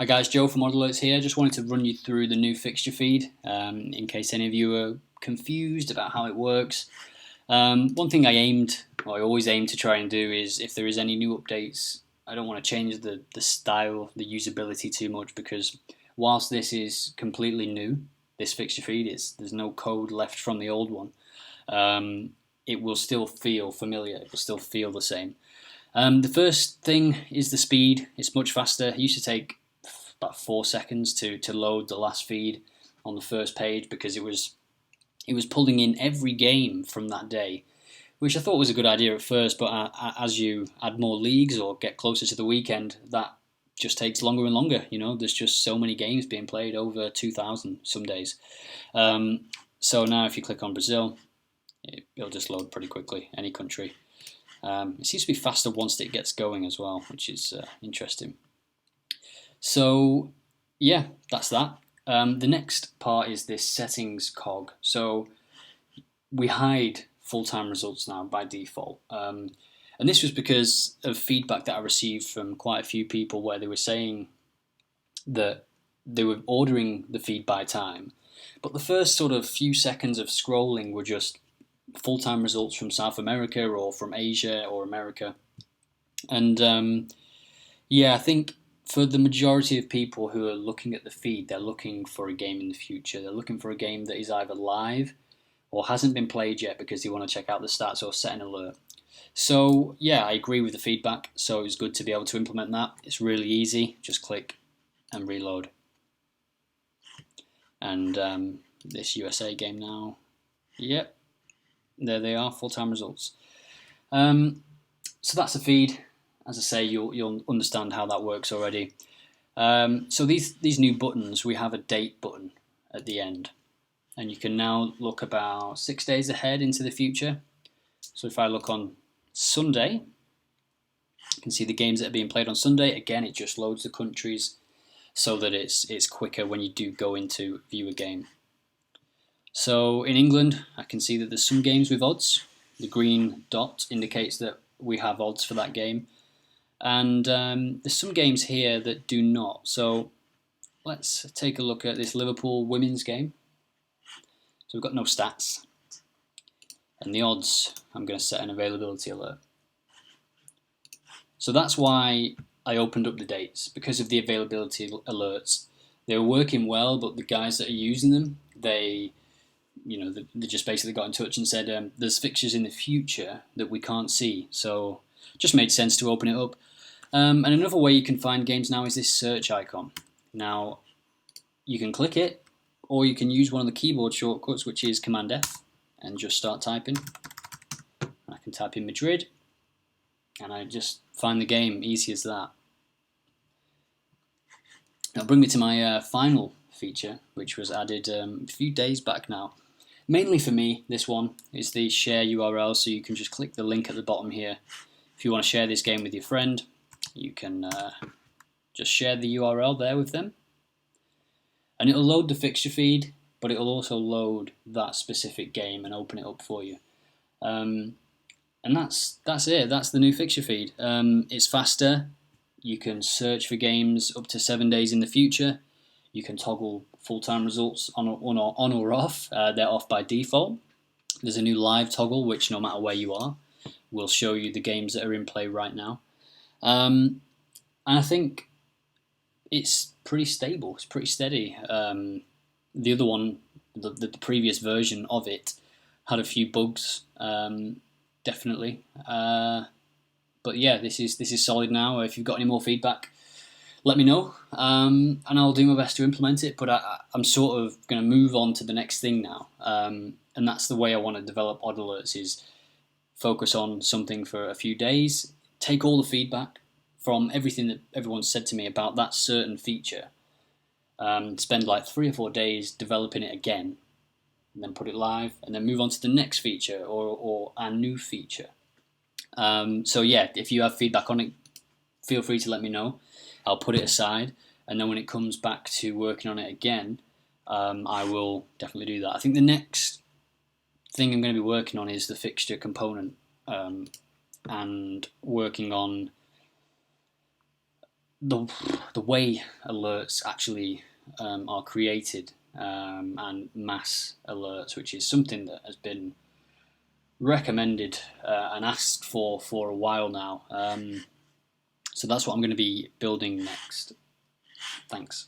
Hi guys, Joe from Mod Alerts here. Just wanted to run you through the new fixture feed in case any of you are confused about how it works. One thing I always aim to try and do is if there is any new updates, I don't want to change the style, the usability too much because whilst this is completely new, this fixture feed there's no code left from the old one. It will still feel familiar. It will still feel the same. The first thing is the speed. It's much faster. It used to take about 4 seconds to load the last feed on the first page because it was pulling in every game from that day, which I thought was a good idea at first. But as you add more leagues or get closer to the weekend, that just takes longer and longer. There's just so many games being played, over 2,000 some days. So now if you click on Brazil, it'll just load pretty quickly, any country. It seems to be faster once it gets going as well, which is interesting. So yeah, that's that. The next part is this settings cog. So we hide full-time results now by default. And this was because of feedback that I received from quite a few people where they were saying that they were ordering the feed by time, but the first sort of few seconds of scrolling were just full-time results from South America or from Asia or America. And yeah, I think for the majority of people who are looking at the feed, they're looking for a game in the future. They're looking for a game that is either live or hasn't been played yet because they want to check out the stats or set an alert. So yeah, I agree with the feedback. So it's good to be able to implement that. It's really easy. Just click and reload. And this USA game now. Yep, there they are, full-time results. So that's the feed. As I say, you'll understand how that works already. So these new buttons, we have a date button at the end, and you can now look about 6 days ahead into the future. So if I look on Sunday, you can see the games that are being played on Sunday. Again, it just loads the countries so that it's quicker when you do go into view a game. So in England, I can see that there's some games with odds. The green dot indicates that we have odds for that game. And there's some games here that do not. So let's take a look at this Liverpool women's game. So we've got no stats. And the odds, I'm going to set an availability alert. So that's why I opened up the dates, because of the availability alerts. They were working well, but the guys that are using them, they just basically got in touch and said, there's fixtures in the future that we can't see. So it just made sense to open it up. And another way you can find games now is this search icon. Now, you can click it, or you can use one of the keyboard shortcuts, which is Command F, and just start typing. I can type in Madrid, and I just find the game, easy as that. That'll bring me to my final feature, which was added a few days back now. Mainly for me, this one is the share URL, so you can just click the link at the bottom here. If you want to share this game with your friend, you can just share the URL there with them. And it'll load the fixture feed, but it'll also load that specific game and open it up for you. And that's it. That's the new fixture feed. It's faster. You can search for games up to 7 days in the future. You can toggle full-time results on or off. They're off by default. There's a new live toggle, which no matter where you are, will show you the games that are in play right now. And I think it's pretty stable. It's pretty steady. The other one, the previous version of it, had a few bugs, definitely. But yeah, this is solid now. If you've got any more feedback, let me know, and I'll do my best to implement it. But I'm sort of going to move on to the next thing now, and that's the way I want to develop Odd Alerts, is focus on something for a few days, take all the feedback from everything that everyone's said to me about that certain feature, spend like 3 or 4 days developing it again, and then put it live, and then move on to the next feature or a new feature. So yeah, if you have feedback on it, feel free to let me know. I'll put it aside, and then when it comes back to working on it again, I will definitely do that. I think the next thing I'm going to be working on is the fixture component, and working on the the way alerts actually are created, and mass alerts, which is something that has been recommended and asked for a while now. So that's what I'm going to be building next. Thanks.